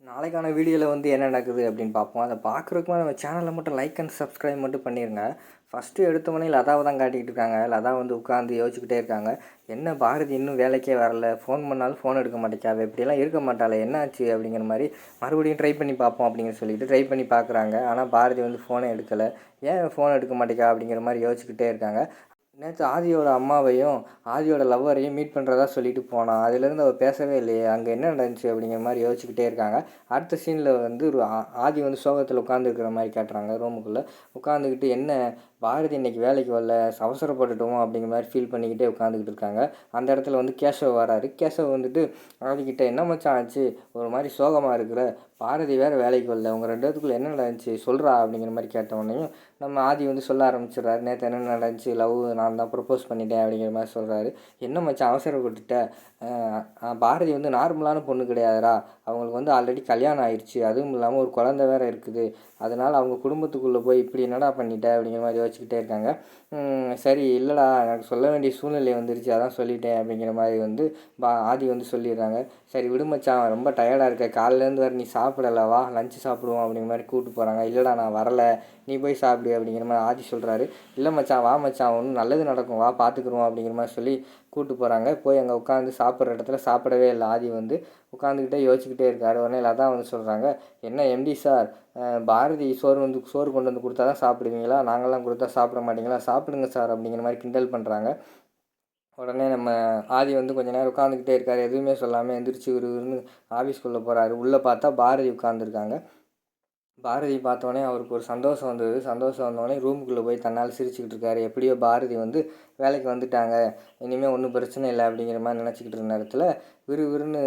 நாளைக்கான வீடியோவில் வந்து என்ன நடக்குது அப்படின்னு பார்ப்போம். அதை பார்க்குறதுக்கு நம்ம சேனலில் மட்டும் லைக் அண்ட் சப்ஸ்கிரைப் மட்டும் பண்ணிடுங்க. ஃபஸ்ட்டு எடுத்தவொடனே லதாவை தான் காட்டிக்கிட்டு இருக்காங்க. லதா வந்து உட்காந்து யோசிச்சுக்கிட்டே இருக்காங்க. என்ன பாரதி இன்னும் வேலைக்கே வரல, ஃபோன் பண்ணாலும் ஃபோன் எடுக்க மாட்டேங்காது, இப்படியெல்லாம் இருக்க மாட்டாளே, என்னாச்சு அப்படிங்கிற மாதிரி மறுபடியும் ட்ரை பண்ணி பார்ப்போம் அப்படிங்கிற சொல்லிட்டு ட்ரை பண்ணி பார்க்குறாங்க. ஆனால் பாரதி வந்து ஃபோனை எடுக்கலை. ஏன் ஃபோன் எடுக்க மாட்டேங்கா அப்படிங்கிற மாதிரி யோசிச்சுக்கிட்டே இருக்காங்க. நேற்று ஆதியோட அம்மாவையும் ஆதியோட லவ்வரையும் மீட் பண்ணுறதா சொல்லிட்டு போனான். அதுலேருந்து அவள் பேசவே இல்லையே, அங்கே என்ன நடந்துச்சு அப்படிங்கிற மாதிரி யோசிச்சுக்கிட்டே இருக்காங்க. அடுத்த சீனில் வந்து ஒரு ஆதி வந்து சோகத்தில் உட்காந்துருக்கிற மாதிரி காட்டுறாங்க. ரூமுக்குள்ளே உட்காந்துக்கிட்டு என்ன பாரதி இன்றைக்கி வேலைக்கு வரல, அவசரப்பட்டுட்டோமோ அப்படிங்கிற மாதிரி ஃபீல் பண்ணிக்கிட்டே உட்காந்துக்கிட்டு இருக்காங்க. அந்த இடத்துல வந்து கேசவ் வராரு. கேசவ் வந்துட்டு ஆதிக்கிட்ட என்ன மச்சான் ஆச்சு, ஒரு மாதிரி சோகமாக இருக்கிற, பாரதி வேறு வேலைக்கு வரல, உங்கள் ரெண்டு பேத்துக்குள்ளே என்ன நடந்துச்சு சொல்கிறா அப்படிங்கிற மாதிரி கேட்டவொடனையும் நம்ம ஆதி வந்து சொல்ல ஆரம்பிச்சிடுறாரு. நேற்று என்ன நடந்துச்சு, லவ் நான் தான் ப்ரப்போஸ் பண்ணிட்டேன் அப்படிங்கிற மாதிரி சொல்கிறாரு. என்ன மச்சான் அவசரப்பட்டுட்ட, பாரதி வந்து நார்மலான பொண்ணு கிடையாதுடா, அவங்களுக்கு வந்து ஆல்ரெடி கல்யாணம் ஆயிடுச்சு, அதுவும் இல்லாமல் ஒரு குழந்தை வேறு இருக்குது, அதனால் அவங்க குடும்பத்துக்குள்ளே போய் இப்படி என்னடா பண்ணிட்ட அப்படிங்கிற மாதிரி யோசிச்சுக்கிட்டே இருக்காங்க. சரி இல்லைடா, எனக்கு சொல்ல வேண்டிய சூழ்நிலை வந்துருச்சு, அதான் சொல்லிட்டேன் அப்படிங்கிற மாதிரி வந்து ஆதி வந்து சொல்லிடுறாங்க. சரி விடு மச்சான், ரொம்ப டயர்டாக இருக்க, காலையிலேருந்து வேறு நீ சாப்பிடல, வா லஞ்சு சாப்பிடுவோம் அப்படிங்கிற மாதிரி கூப்பிட்டு போகிறாங்க. இல்லைடா நான் வரலை, நீ போய் சாப்பிடு அப்படிங்கிற மாதிரி ஆதி சொல்கிறாரு. இல்லை மச்சான் வா மச்சான், ஒன்றும் நல்லது நடக்கும், வா பார்த்துக்குருவோம் அப்படிங்கிற மாதிரி சொல்லி கூப்பிட்டு போகிறாங்க. போய் அங்கே உட்காந்து சாப்பிட்ற இடத்துல சாப்பிடவே இல்லை. ஆதி வந்து உட்காந்துக்கிட்டே யோசிச்சுக்கிட்டே இருக்காரு. உடனே லதா வந்து சொல்கிறாங்க, என்ன எம்டி சார், பாரதி சோறு கொண்டு வந்து கொடுத்தா தான் சாப்பிடுவீங்களா, நாங்கள்லாம் கொடுத்தா சாப்பிட மாட்டீங்களா, சாப்பிடுங்க சார் அப்படிங்கிற மாதிரி கிண்டல் பண்ணுறாங்க. உடனே நம்ம ஆதி வந்து கொஞ்சம் நேரம் உட்காந்துக்கிட்டே இருக்கார். எதுவுமே சொல்லாமல் எந்திரிச்சு விறுவிறுன்னு ஆஃபீஸ்க்குள்ளே போகிறாரு. உள்ளே பார்த்தா பாரதி உட்காந்துருக்காங்க. பாரதி பார்த்தோன்னே அவருக்கு ஒரு சந்தோஷம் வந்தது. சந்தோஷம் வந்தோடனே ரூமுக்குள்ளே போய் தன்னால் சிரிச்சுக்கிட்டு இருக்காரு. எப்படியோ பாரதி வந்து வேலைக்கு வந்துட்டாங்க, இனிமேல் ஒன்றும் பிரச்சனை இல்லை அப்படிங்கிற மாதிரி நினச்சிக்கிட்டு இருந்த நேரத்தில் விறுவிறுன்னு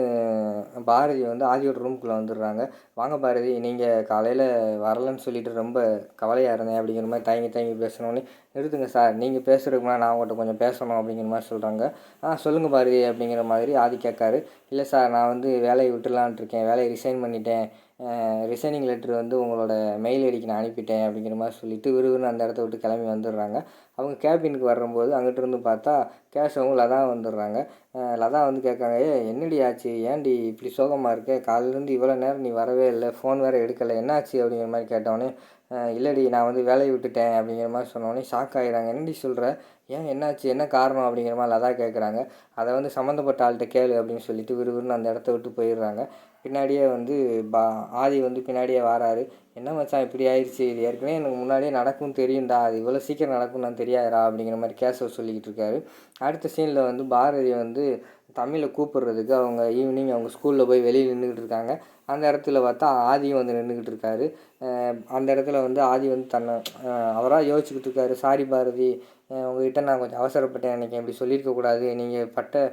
பாரதி வந்து ஆதியோட ரூமுக்குள்ளே வந்துடுறாங்க. வாங்க பாரதி, நீங்கள் காலையில் வரலன்னு சொல்லிட்டு ரொம்ப கவலையாக இருந்தேன் அப்படிங்கிற மாதிரி தயங்கி பேசினோடனே, நிறுத்துங்க சார், நீங்கள் பேசுகிறதுக்கு முன்னாடி நான் அவங்கள்ட்ட கொஞ்சம் பேசணும் அப்படிங்கிற மாதிரி சொல்கிறாங்க. சொல்லுங்கள் பாரதி அப்படிங்கிற மாதிரி ஆதி கேட்காரு. இல்லை சார், நான் வந்து வேலையை விட்டுலான்ட்டு இருக்கேன், வேலையை ரிசைன் பண்ணிட்டேன், ரிசைனிங் லெட்ரு வந்து உங்களோட மெயில் ஐடிக்கு நான் அனுப்பிட்டேன் அப்படிங்கிற மாதிரி சொல்லிவிட்டு விறுவிறுன்னு அந்த இடத்த விட்டு கிளம்பி வந்துடுறாங்க. அவங்க கேபினுக்கு வரும்போது அங்கிட்டிருந்து பார்த்தா கேஷவும் லதா வந்துடுறாங்க. லதா வந்து கேட்காங்க, என்னடி ஆச்சு, ஏன்டி இப்படி சோகமாக இருக்க, காலையிலேருந்து இவ்வளோ நேரம் நீ வரவே இல்லை, ஃபோன் வேறு எடுக்கலை, என்னாச்சு அப்படிங்கிற மாதிரி கேட்டோடனே, இல்லைடி நான் வந்து வேலையை விட்டுட்டேன் அப்படிங்கிற மாதிரி சொன்னோடனே ஷாக் ஆகிடுறாங்க. என்னடி சொல்கிற, ஏன் என்னாச்சு, என்ன காரணம் அப்படிங்கிற மாதிரி லதா கேட்குறாங்க. அதை வந்து சம்மந்தப்பட்ட ஆள்கிட்ட கேளு அப்படின்னு சொல்லிட்டு விறுவிறுன்னு அந்த இடத்த விட்டு போயிடுறாங்க. பின்னாடியே வந்து ஆதி வந்து பின்னாடியே வராரு. என்ன மச்சான் இப்படி ஆயிடுச்சு, இது ஏற்கனவே எனக்கு முன்னாடியே நடக்கும்னு தெரியும்டா, அது இவ்வளோ சீக்கிரம் நடக்கும்னு நான் தெரியாதுடா அப்படிங்கிற மாதிரி கேசவ் சொல்லிக்கிட்டு இருக்காரு. அடுத்த சீனில் வந்து பாரதி வந்து தமிழை கூப்பிட்றதுக்கு அவங்க ஈவினிங் அவங்க ஸ்கூலில் போய் வெளியில் நின்றுக்கிட்டு இருக்காங்க. அந்த இடத்துல பார்த்தா ஆதியும் வந்து நின்றுக்கிட்டு இருக்காரு. அந்த இடத்துல வந்து ஆதி வந்து தன்னை அவராக யோசிச்சுக்கிட்டு இருக்காரு. சாரி பாரதி, உங்கள்கிட்ட நான் கொஞ்சம் அவசரப்பட்டேன், எனக்கு இப்படி சொல்லியிருக்கக்கூடாது, நீங்கள் பட்ட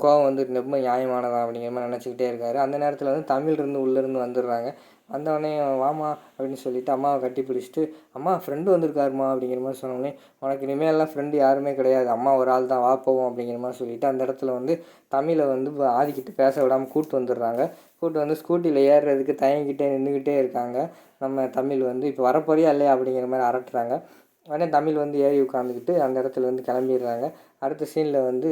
கோவம் வந்து ரொம்ப நியாயமானதான் அப்படிங்கிற மாதிரி நினச்சிக்கிட்டே இருக்காரு. அந்த நேரத்தில் வந்து தமிழ்லேருந்து உள்ளேருந்து வந்துடுறாங்க. வந்தவொடனே வாமா அப்படின்னு சொல்லிவிட்டு அம்மாவை கட்டி பிடிச்சிட்டு, அம்மா ஃப்ரெண்டு வந்திருக்காருமா அப்படிங்கிற மாதிரி சொன்னோடனே, உனக்கு இனிமேலாம் ஃப்ரெண்டு யாருமே கிடையாது, அம்மா ஒரு ஆள் தான், வா போவோம் அப்படிங்கிற மாதிரி சொல்லிவிட்டு அந்த இடத்துல வந்து தமிழை வந்து ஆதிக்கிட்டு பேச விடாமல் கூப்பிட்டு வந்துடுறாங்க. கூப்பிட்டு வந்து ஸ்கூட்டியில் ஏறுறதுக்கு தயங்கிட்டே நின்றுக்கிட்டே இருக்காங்க. நம்ம தமிழ் வந்து இப்போ வரப்போறியா இல்லையா அப்படிங்கிற மாதிரி அரட்டுறாங்க. உடனே தமிழ் வந்து ஏறி உட்காந்துக்கிட்டு அந்த இடத்துல வந்து கிளம்பிடுறாங்க. அடுத்த சீனில் வந்து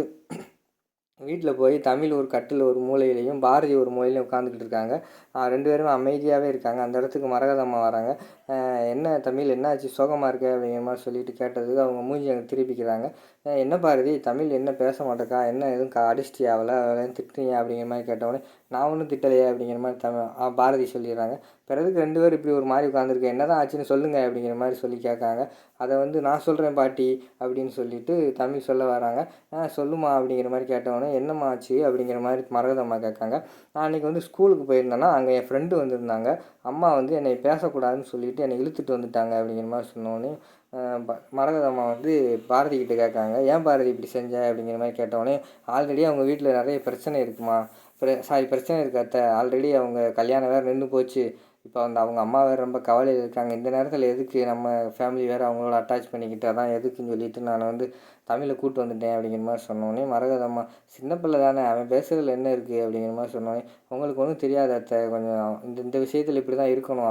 வீட்டில் போய் தமிழ் ஒரு கட்டில் ஒரு மூலையிலையும் பாரதி ஒரு மூலையிலையும் உட்காந்துக்கிட்டு இருக்காங்க. ரெண்டு பேரும் அமைதியாகவே இருக்காங்க. அந்த இடத்துக்கு மரகதம்மா வராங்க. என்ன தமிழ் என்னாச்சு, சோகமாக இருக்க அப்படிங்கிற மாதிரி சொல்லிட்டு கேட்டதுக்கு அவங்க மூஞ்சி அங்கே திருப்பிக்கிறாங்க. என்ன பாரதி, தமிழ் என்ன பேச மாட்டேக்கா, என்ன எதுவும் அடிச்சிட்டியா அவளை திட்டுறீங்க அப்படிங்கிற மாதிரி கேட்டவொடனே, நான் ஒன்றும் திட்டலையே அப்படிங்கிற மாதிரி பாரதி சொல்லிடுறாங்க. பிறகு ரெண்டு பேரும் இப்படி ஒரு மாதிரி உட்காந்துருக்கு, என்ன தான் ஆச்சுன்னு சொல்லுங்கள் அப்படிங்கிற மாதிரி சொல்லி கேட்காங்க. அதை வந்து நான் சொல்கிறேன் பாட்டி அப்படின்னு சொல்லிட்டு தமிழ் சொல்ல வராங்க. சொல்லுமா அப்படிங்கிற மாதிரி கேட்டவொடனே, என்னம்மா ஆச்சு அப்படிங்கிற மாதிரி மரகதம்மா கேட்காங்க. நான் அன்றைக்கி வந்து ஸ்கூலுக்கு போயிருந்தேன்னா அங்கே என் ஃப்ரெண்டு வந்திருந்தாங்க, அம்மா வந்து என்னை பேசக்கூடாதுன்னு சொல்லிவிட்டு என்னை இழுத்துட்டு வந்துட்டாங்க அப்படிங்கிற மாதிரி சொன்னோடனே மரகதம்மா வந்து பாரதி கிட்டே கேட்காங்க, ஏன் பாரதி இப்படி செஞ்ச அப்படிங்கிற மாதிரி கேட்டோடனே, ஆல்ரெடி அவங்க வீட்டில் நிறைய பிரச்சனை இருக்குமா, பிரச்சனை இருக்கு அத்தை, ஆல்ரெடி அவங்க கல்யாணம் வேறு நின்று போச்சு, இப்போ வந்து அவங்க அம்மா வேறு ரொம்ப கவலையில் இருக்காங்க, இந்த நேரத்தில் எதுக்கு நம்ம ஃபேமிலி வேறு அவங்களோட அட்டாச் பண்ணிக்கிட்டு, அதான் எதுக்குன்னு சொல்லிவிட்டு நான் வந்து தமிழை கூப்பிட்டு வந்துட்டேன் அப்படிங்கிற மாதிரி சொன்னோடனே மரகதம்மா, சின்ன பிள்ளை தானே, அவன் பேசுகிறதுல என்ன இருக்குது அப்படிங்கிற மாதிரி சொன்னோடனே, உங்களுக்கு ஒன்றும் தெரியாது அத்தை, கொஞ்சம் இந்த விஷயத்தில் இப்படி தான் இருக்கணும்,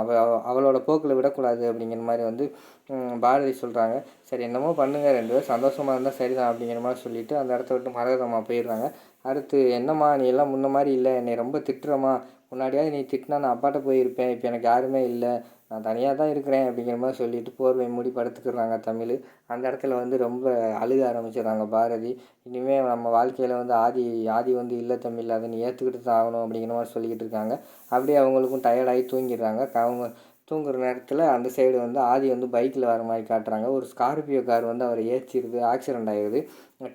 அவளோட போக்கில் விடக்கூடாது அப்படிங்கிற மாதிரி வந்து பாரதி சொல்கிறாங்க. சரி என்னமோ பண்ணுங்கள், ரெண்டு பேரும் சந்தோஷமாக இருந்தால் சரிதான் அப்படிங்கிற மாதிரி சொல்லிவிட்டு அந்த இடத்த விட்டு மரகதம்மா போயிடுறாங்க. அடுத்து, என்னம்மா நீ எல்லாம் முன்ன மாதிரி இல்லை, என்னை ரொம்ப திட்டுறம்மா, முன்னாடியாவது நீ திட்டினா நான் அப்பாட்ட போயிருப்பேன், இப்போ எனக்கு யாருமே இல்லை, நான் தனியாக தான் இருக்கிறேன் அப்படிங்கிற மாதிரி சொல்லிட்டு போர்வை மூடி படுத்துக்கிறாங்க தமிழ். அந்த இடத்துல வந்து ரொம்ப அழுக ஆரம்பிச்சிடுறாங்க பாரதி. இனிமேல் நம்ம வாழ்க்கையில் வந்து ஆதி ஆதி வந்து இல்லை தமிழ், அதை நீ ஏற்றுக்கிட்டு தான் ஆகணும் அப்படிங்கிற மாதிரி சொல்லிக்கிட்டு இருக்காங்க. அப்படியே அவங்களுக்கும் டயர்டாகி தூங்கிடுறாங்க. அவங்க தூங்குற நேரத்தில் அந்த சைடு வந்து ஆதி வந்து பைக்கில் வர மாதிரி காட்டுறாங்க. ஒரு ஸ்கார்பியோ கார் வந்து அவரை ஏற்றிடுது, ஆக்சிடெண்ட் ஆகிடுது.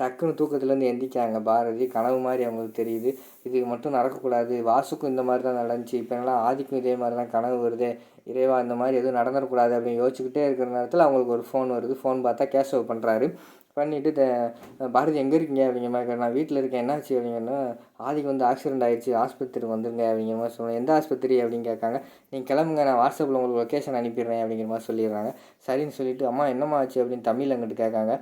டக்குன்னு தூக்கத்துலேருந்து எந்திரிக்காங்க பாரதி. கனவு மாதிரி அவங்களுக்கு தெரியுது, இது மட்டும் நடக்கக்கூடாது, வாசுக்கும் இந்த மாதிரி தான் நடந்துச்சு, இப்போ எல்லாம் ஆதிக்கும் இதே மாதிரி தான் கனவு வருது, இறைவா இந்த மாதிரி எதுவும் நடந்துடக்கூடாது அப்படின்னு யோசிச்சுக்கிட்டே இருக்கிற நேரத்தில் அவங்களுக்கு ஒரு ஃபோன் வருது. ஃபோன் பார்த்தா கேஷவ் பண்ணுறாரு. பண்ணிவிட்டு பாரதி எங்கே இருக்கீங்க அப்படிங்கிற மாதிரி, நான் வீட்டில் இருக்கேன், என்னாச்சு அப்படிங்கன்னா, ஆதிக்கு வந்து ஆக்சிடெண்ட் ஆகிடுச்சு, ஆஸ்பத்திரி வந்துருங்க அப்படிங்கிற மாதிரி சொல்லுவேன். எந்த ஆஸ்பத்திரி அப்படின்னு கேட்காங்க. நீங்கள் கிளம்புங்க, நான் வாட்ஸ்அப்பில் உங்களுக்கு லொக்கேஷன் அனுப்பிடுறேன் அப்படிங்கிற மாதிரி சொல்லிடுறாங்க. சரின்னு சொல்லிவிட்டு, அம்மா என்னம்மா ஆச்சு அப்படின்னு தமிழ் அங்கிட்டு கேட்காங்க.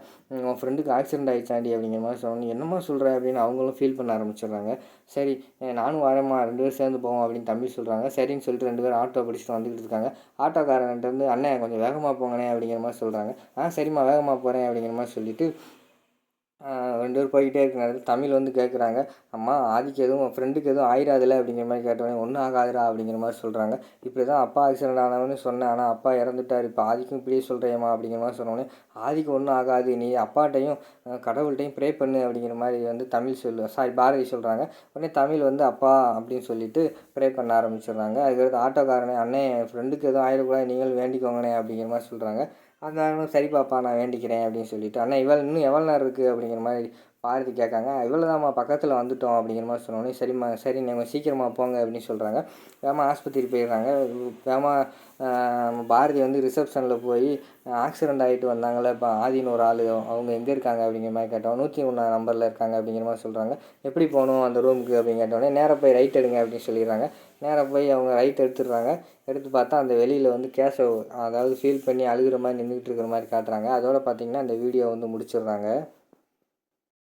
உன் ஃப்ரெண்டுக்கு ஆக்சிடெண்ட் ஆகிடுச்சாண்டி அப்படிங்கிற மாதிரி சொன்னோம். என்னம்மா சொல்கிற அப்படின்னு அவங்களும் ஃபீல் பண்ண ஆரம்பிச்சிடுறாங்க. சரி நானும் வரேம்மா, 2 பேரும் சேர்ந்து போவோம் அப்படின்னு தம்பி சொல்கிறாங்க. சரின்னு சொல்லிட்டு 2 பேரும் ஆட்டோ பிடிச்சிட்டு வந்துக்கிட்டு இருக்காங்க. ஆட்டோக்காரன்ட்டு வந்து அண்ணே கொஞ்சம் வேகமாக போங்கண்ணே அப்படிங்கிற மாதிரி சொல்கிறாங்க. சரிம்மா வேகமாக போகிறேன் அப்படிங்கிற மாதிரி சொல்லிவிட்டு 2 பேரும் போய்கிட்டே இருக்கிற நேரத்தில் தமிழ் வந்து கேட்குறாங்க, அம்மா ஆதிக்கு எதுவும் ஃப்ரெண்டுக்கு எதுவும் ஆயிடாதுல்ல அப்படிங்கிற மாதிரி கேட்டோடனே, ஒன்றும் ஆகாதுடா அப்படிங்கிற மாதிரி சொல்கிறாங்க. இப்படி தான் அப்பா ஆக்சிடெண்ட் ஆனவன்னு சொன்னேன், ஆனால் அப்பா இறந்துட்டார், இப்போ ஆதிக்கும் இப்படியே சொல்கிறேம்மா அப்படிங்கிற மாதிரி சொன்னோடனே, ஆதிக்கு ஒன்றும் ஆகாது, நீ அப்பாட்டையும் கடவுள்கிட்டையும் ப்ரே பண்ணு அப்படிங்கிற மாதிரி வந்து பாரதி சொல்கிறாங்க. உடனே தமிழ் வந்து அப்பா அப்படின்னு சொல்லிட்டு ப்ரே பண்ண ஆரம்பிச்சிடுறாங்க. அதுக்கடுத்து ஆட்டோக்காரனே, அண்ணே என் ஃப்ரெண்டுக்கு எதுவும் ஆயிடக்கூடாது, நீங்களும் வேண்டிக்கோங்கண்ணே அப்படிங்கிற மாதிரி சொல்கிறாங்க. அந்த சரி பாப்பா நான் வேண்டிக்கிறேன் அப்படின்னு சொல்லிட்டு, அண்ணா இன்னும் எவ்வளோ நேரம் இருக்குது அப்படிங்கிற மாதிரி பாரதி கேட்காங்க. இவ்வளோ தான்மா பக்கத்தில் வந்துட்டோம் அப்படிங்கிற மாதிரி சொன்னோடனே, சரிம்மா சரி நீங்கள் சீக்கிரமாக போங்க அப்படின்னு சொல்கிறாங்க. வேகமாக ஆஸ்பத்திரி போயிடுறாங்க. வேகமாக பாரதி வந்து ரிசப்ஷனில் போய் ஆக்சிடெண்ட் ஆகிட்டு வந்தாங்களே இப்போ ஆதின்னு ஒரு ஆள், அவங்க எங்கே இருக்காங்க அப்படிங்கிற மாதிரி கேட்டோம். 101 நம்பரில் இருக்காங்க அப்படிங்கிற மாதிரி சொல்கிறாங்க. எப்படி போகணும் அந்த ரூமுக்கு அப்படின்னு கேட்டோடனே, நேராக போய் ரைட் எடுங்க அப்படின்னு சொல்லிடுறாங்க. நேராக போய் அவங்க ரைட் எடுத்துடுறாங்க. எடுத்து பார்த்தா அந்த வெளியில் வந்து கேஷவ், அதாவது ஃபீல் பண்ணி அழுகிற மாதிரி நின்றுக்கிட்டு இருக்கிற மாதிரி காட்டுறாங்க. அதோடு பார்த்திங்கன்னா அந்த வீடியோ வந்து முடிச்சிடுறாங்க.